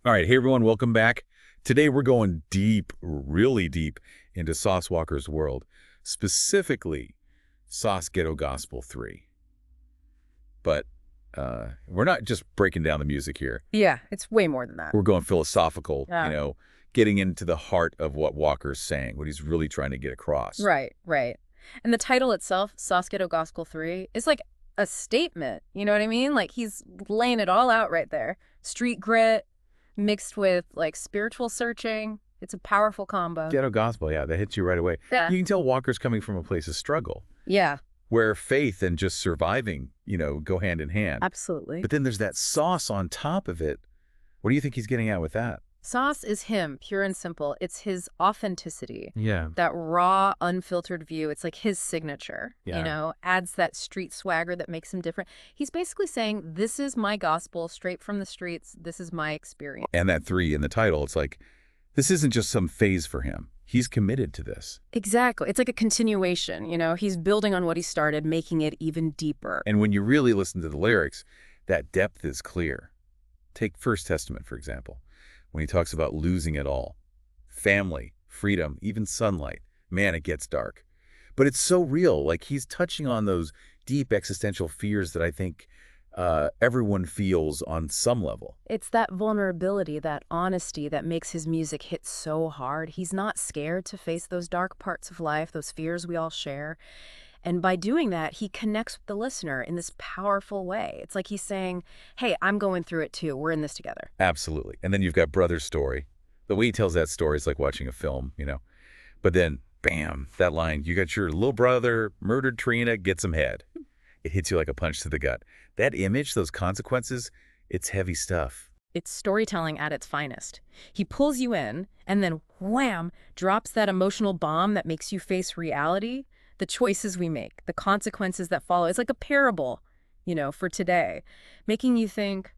All right, hey everyone, welcome back. Today we're going deep, really deep into Sauce Walker's world, specifically Sauce Ghetto Gospel 3. But we're not just breaking down the music here. Yeah, it's way more than that. We're going philosophical, Yeah. getting into the heart of what Walker's saying, what he's really trying to get across. Right, right. And the title itself, Sauce Ghetto Gospel 3, is like a statement. You know what I mean? Like he's laying it all out right there. Street grit mixed with like spiritual searching. It's a powerful combo. Ghetto Gospel, yeah, that hits you right away. Yeah. You can tell Walker's coming from a place of struggle, Yeah, where faith and just surviving, go hand in hand. absolutely. But then there's that sauce on top of it. What do you think he's getting at with that? Sauce is him, pure and simple. It's his authenticity. Yeah. That raw, unfiltered view. It's like his signature, Yeah. adds that street swagger that makes him different. He's basically saying, this is my gospel straight from the streets. This is my experience. And that 3 in the title, it's like, this isn't just some phase for him. He's committed to this. Exactly. It's like a continuation, he's building on what he started, making it even deeper. And when you really listen to the lyrics, that depth is clear. Take First Testament, for example, when he talks about losing it all. Family, freedom, even sunlight. Man, it gets dark. But it's so real. Like he's touching on those deep existential fears that I think everyone feels on some level. It's that vulnerability, that honesty that makes his music hit so hard. He's not scared to face those dark parts of life, those fears we all share. And by doing that, he connects with the listener in this powerful way. It's like he's saying, hey, I'm going through it too. We're in this together. Absolutely. And then you've got Brother's story. The way he tells that story is like watching a film. But then, bam, that line, you got your little brother murdered Trina, get some head. It hits you like a punch to the gut. That image, those consequences, it's heavy stuff. It's storytelling at its finest. He pulls you in and then, wham, drops that emotional bomb that makes you face reality, the choices we make, the consequences that follow. It's like a parable, for today, making you think,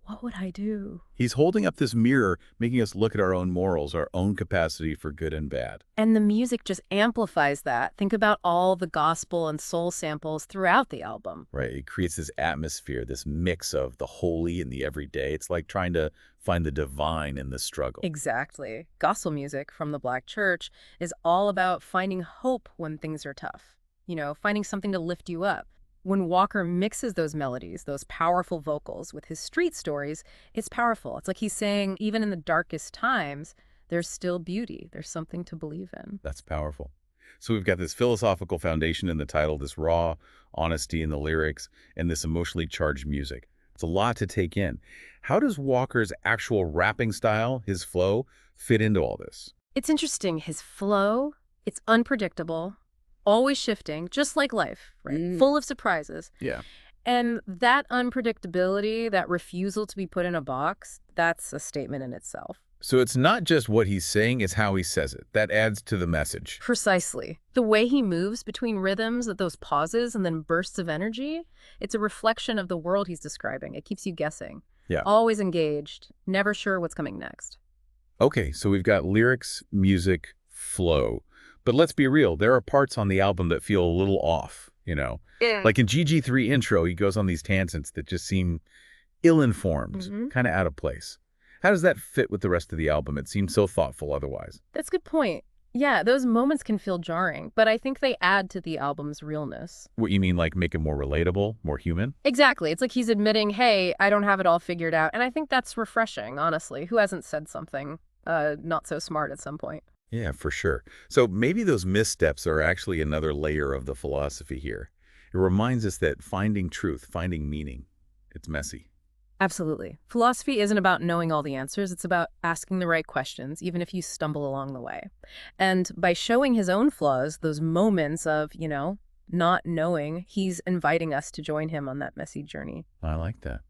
what would I do? He's holding up this mirror, making us look at our own morals, our own capacity for good and bad. And the music just amplifies that. Think about all the gospel and soul samples throughout the album. Right. It creates this atmosphere, this mix of the holy and the everyday. It's like trying to find the divine in the struggle. Exactly. Gospel music from the Black church is all about finding hope when things are tough. Finding something to lift you up. When Walker mixes those melodies, those powerful vocals, with his street stories, it's powerful. It's like he's saying, even in the darkest times, there's still beauty. There's something to believe in. That's powerful. So we've got this philosophical foundation in the title, this raw honesty in the lyrics, and this emotionally charged music. It's a lot to take in. How does Walker's actual rapping style, his flow, fit into all this? It's interesting. His flow, it's unpredictable, always shifting, just like life, right? Full of surprises. Yeah. And that unpredictability, that refusal to be put in a box, that's a statement in itself. So it's not just what he's saying, it's how he says it. That adds to the message. Precisely. The way he moves between rhythms, at those pauses and then bursts of energy, it's a reflection of the world he's describing. It keeps you guessing. Yeah. Always engaged, never sure what's coming next. Okay, so we've got lyrics, music, flow. But let's be real, there are parts on the album that feel a little off, Yeah. Like in GG3 intro, he goes on these tangents that just seem ill-informed, kind of out of place. How does that fit with the rest of the album? It seems so thoughtful otherwise. That's a good point. Yeah, those moments can feel jarring, but I think they add to the album's realness. What you mean, like make it more relatable, more human? Exactly. It's like he's admitting, hey, I don't have it all figured out. And I think that's refreshing, honestly. Who hasn't said something not so smart at some point? Yeah, for sure. So maybe those missteps are actually another layer of the philosophy here. It reminds us that finding truth, finding meaning, it's messy. Absolutely. Philosophy isn't about knowing all the answers. It's about asking the right questions, even if you stumble along the way. And by showing his own flaws, those moments of, not knowing, he's inviting us to join him on that messy journey. I like that.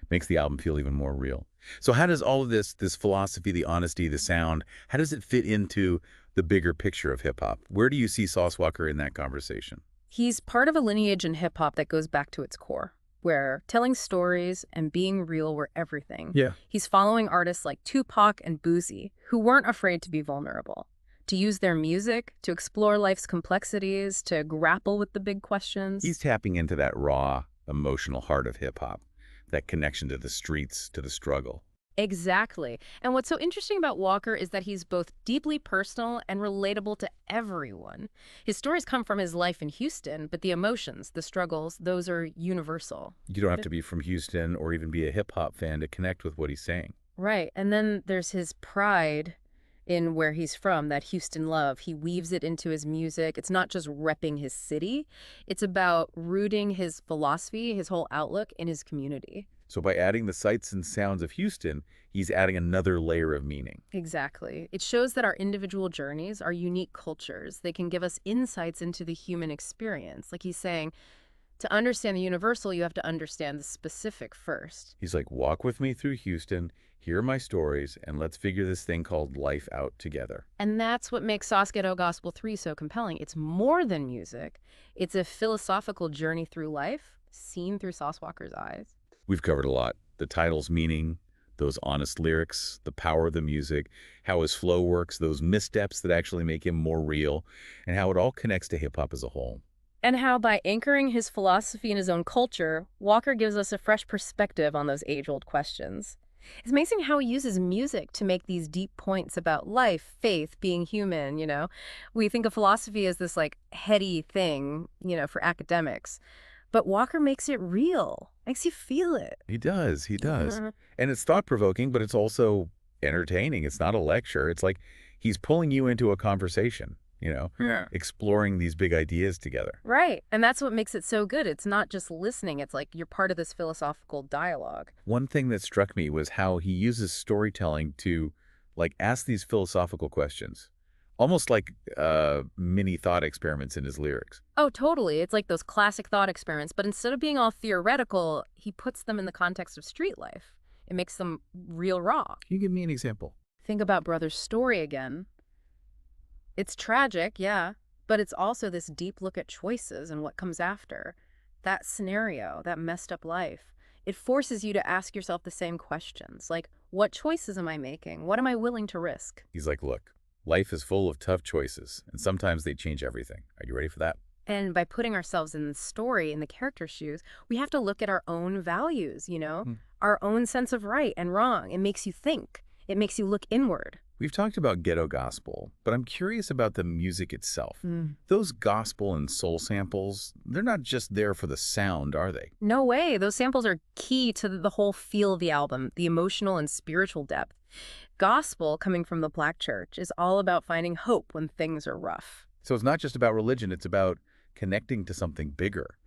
Makes the album feel even more real. So how does all of this philosophy, the honesty, the sound, how does it fit into the bigger picture of hip-hop? Where do you see Sauce Walka in that conversation? He's part of a lineage in hip-hop that goes back to its core, where telling stories and being real were everything. Yeah. He's following artists like Tupac and Boosie, who weren't afraid to be vulnerable, to use their music to explore life's complexities, to grapple with the big questions. He's tapping into that raw, emotional heart of hip-hop, that connection to the streets, to the struggle. Exactly. And what's so interesting about Walker is that he's both deeply personal and relatable to everyone. His stories come from his life in Houston, but the emotions, the struggles, those are universal. You don't have to be from Houston or even be a hip-hop fan to connect with what he's saying. Right. And then there's his pride in where he's from, that Houston love. He weaves it into his music. It's not just repping his city, it's about rooting his philosophy, his whole outlook in his community. So by adding the sights and sounds of Houston, he's adding another layer of meaning. Exactly. It shows that our individual journeys are unique cultures. They can give us insights into the human experience. Like he's saying, to understand the universal, you have to understand the specific first. He's like, walk with me through Houston, hear my stories, and let's figure this thing called life out together. And that's what makes Sauce Ghetto Gospel 3 so compelling. It's more than music. It's a philosophical journey through life, seen through Sauce Walker's eyes. We've covered a lot. The title's meaning, those honest lyrics, the power of the music, how his flow works, those missteps that actually make him more real, and how it all connects to hip-hop as a whole. And how by anchoring his philosophy in his own culture, Walker gives us a fresh perspective on those age-old questions. It's amazing how he uses music to make these deep points about life, faith, being human. We think of philosophy as this like heady thing, for academics. But Walker makes it real, makes you feel it. He does, he does. And it's thought-provoking, but it's also entertaining. It's not a lecture. It's like he's pulling you into a conversation, Yeah. exploring these big ideas together. Right. And that's what makes it so good. It's not just listening. It's like you're part of this philosophical dialogue. One thing that struck me was how he uses storytelling to, ask these philosophical questions, almost like mini thought experiments in his lyrics. Oh, totally. It's like those classic thought experiments, but instead of being all theoretical, he puts them in the context of street life. It makes them real raw. Can you give me an example? Think about Brother's story again. It's tragic, yeah, but it's also this deep look at choices and what comes after. That scenario, that messed up life, it forces you to ask yourself the same questions, like, what choices am I making? What am I willing to risk? He's like, look, life is full of tough choices, and sometimes they change everything. Are you ready for that? And by putting ourselves in the story, in the character's shoes, we have to look at our own values, our own sense of right and wrong. It makes you think. It makes you look inward. We've talked about ghetto gospel, but I'm curious about the music itself. Those gospel and soul samples, they're not just there for the sound, are they? No way. Those samples are key to the whole feel of the album, the emotional and spiritual depth. Gospel, coming from the Black church, is all about finding hope when things are rough. So it's not just about religion, it's about connecting to something bigger,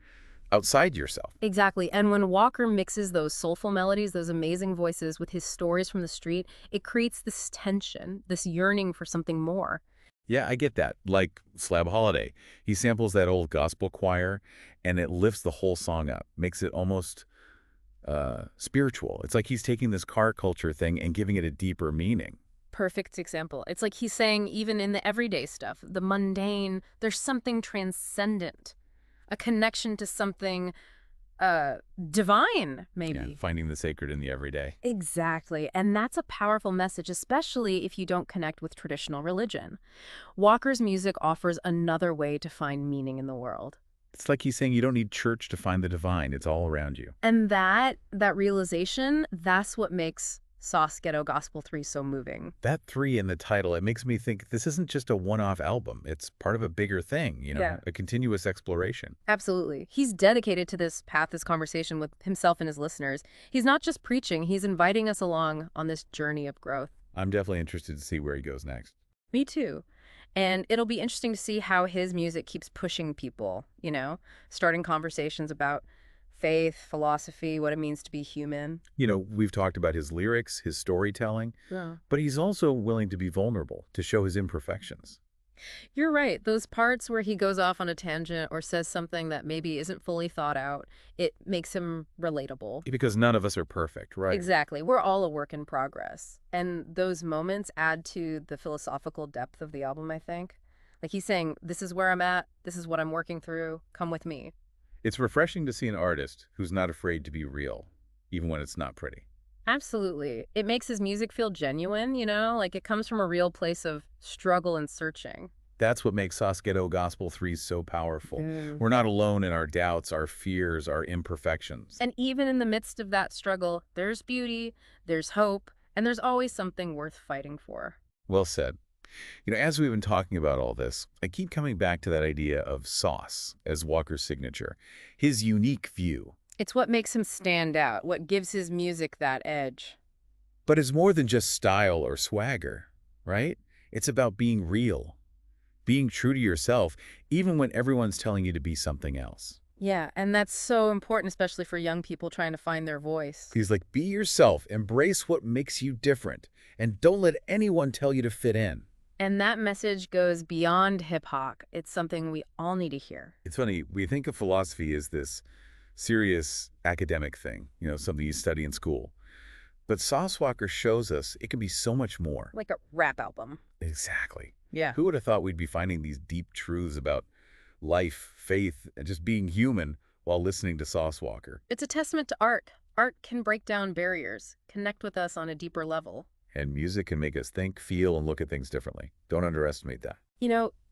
outside yourself. Exactly. And when Walker mixes those soulful melodies, those amazing voices, with his stories from the street, it creates this tension, this yearning for something more. Yeah, I get that. Like Slab Holiday. He samples that old gospel choir, and it lifts the whole song up, makes it almost spiritual. It's like he's taking this car culture thing and giving it a deeper meaning. Perfect example. It's like he's saying even in the everyday stuff, the mundane, there's something transcendent, a connection to something divine, maybe. Yeah, finding the sacred in the everyday. Exactly. And that's a powerful message, especially if you don't connect with traditional religion. Walker's music offers another way to find meaning in the world. It's like he's saying you don't need church to find the divine. It's all around you. And that realization, that's what makes Sauce Ghetto Gospel 3 so moving. That 3 in the title, it makes me think this isn't just a one-off album. It's part of a bigger thing, a continuous exploration. Absolutely. He's dedicated to this path, this conversation with himself and his listeners. He's not just preaching, he's inviting us along on this journey of growth. I'm definitely interested to see where he goes next. Me too. And it'll be interesting to see how his music keeps pushing people, starting conversations about faith, philosophy, what it means to be human. We've talked about his lyrics, his storytelling, but he's also willing to be vulnerable, to show his imperfections. You're right. Those parts where he goes off on a tangent or says something that maybe isn't fully thought out, it makes him relatable. Because none of us are perfect, right? Exactly. We're all a work in progress. And those moments add to the philosophical depth of the album, I think. Like he's saying, this is where I'm at, this is what I'm working through, come with me. It's refreshing to see an artist who's not afraid to be real, even when it's not pretty. Absolutely. It makes his music feel genuine, like it comes from a real place of struggle and searching. That's what makes Sauce Ghetto Gospel 3 so powerful. We're not alone in our doubts, our fears, our imperfections. And even in the midst of that struggle, there's beauty, there's hope, And there's always something worth fighting for. Well said. As we've been talking about all this, I keep coming back to that idea of Sauce as Walker's signature, his unique view. It's what makes him stand out, what gives his music that edge. But it's more than just style or swagger, right? It's about being real, being true to yourself, even when everyone's telling you to be something else. Yeah, and that's so important, especially for young people trying to find their voice. He's like, be yourself, embrace what makes you different, and don't let anyone tell you to fit in. And that message goes beyond hip-hop. It's something we all need to hear. It's funny, we think of philosophy as this serious academic thing, something you study in school. But Sauce Walka shows us it can be so much more. Like a rap album. Exactly. Yeah. Who would have thought we'd be finding these deep truths about life, faith, and just being human while listening to Sauce Walka? It's a testament to art. Art can break down barriers, connect with us on a deeper level. And music can make us think, feel, and look at things differently. Don't underestimate that.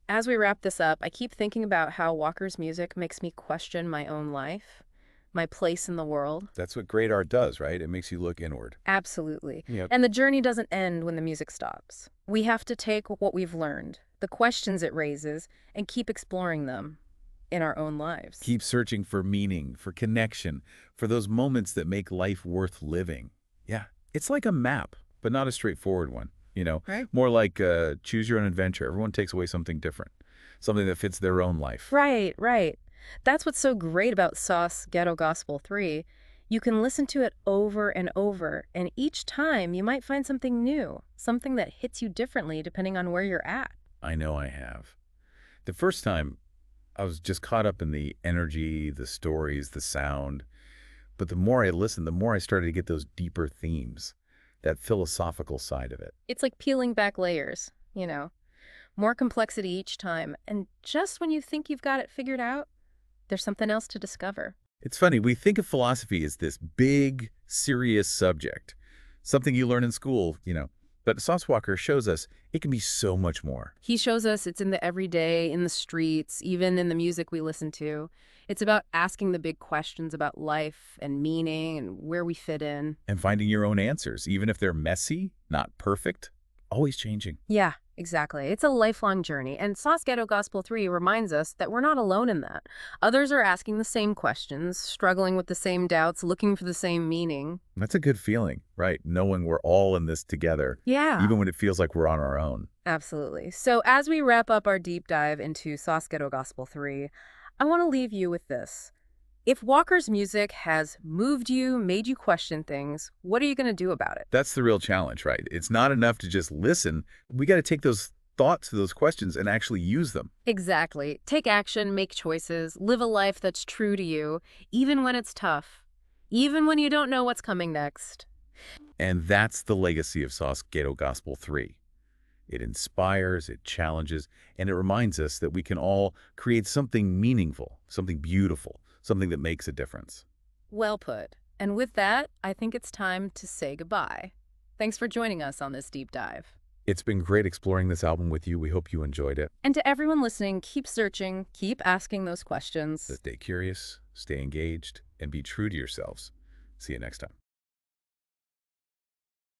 As we wrap this up, I keep thinking about how Walker's music makes me question my own life, my place in the world. That's what great art does, right? It makes you look inward. Absolutely. Yep. And the journey doesn't end when the music stops. We have to take what we've learned, the questions it raises, and keep exploring them in our own lives. Keep searching for meaning, for connection, for those moments that make life worth living. Yeah, it's like a map, but not a straightforward one. Right. More like choose your own adventure. Everyone takes away something different, something that fits their own life. Right, right. That's what's so great about Sauce Ghetto Gospel 3. You can listen to it over and over, and each time you might find something new, something that hits you differently depending on where you're at. I know I have. The first time, I was just caught up in the energy, the stories, the sound. But the more I listened, the more I started to get those deeper themes, that philosophical side of it. It's like peeling back layers, more complexity each time. And just when you think you've got it figured out, there's something else to discover. It's funny, we think of philosophy as this big, serious subject, something you learn in school, But Sauce Walka shows us it can be so much more. He shows us it's in the everyday, in the streets, even in the music we listen to. It's about asking the big questions about life and meaning and where we fit in. And finding your own answers, even if they're messy, not perfect, always changing. Yeah, exactly. It's a lifelong journey. And Sauce Ghetto Gospel 3 reminds us that we're not alone in that. Others are asking the same questions, struggling with the same doubts, looking for the same meaning. That's a good feeling, right? Knowing we're all in this together. Yeah. Even when it feels like we're on our own. Absolutely. So as we wrap up our deep dive into Sauce Ghetto Gospel 3, I want to leave you with this. If Walker's music has moved you, made you question things, what are you going to do about it? That's the real challenge, right? It's not enough to just listen. We got to take those thoughts, those questions, and actually use them. Exactly. Take action, make choices, live a life that's true to you, even when it's tough, even when you don't know what's coming next. And that's the legacy of Sauce Ghetto Gospel 3. It inspires, it challenges, and it reminds us that we can all create something meaningful, something beautiful, something that makes a difference. Well put. And with that, I think it's time to say goodbye. Thanks for joining us on this deep dive. It's been great exploring this album with you. We hope you enjoyed it. And to everyone listening, keep searching, keep asking those questions. Stay curious, stay engaged, and be true to yourselves. See you next time.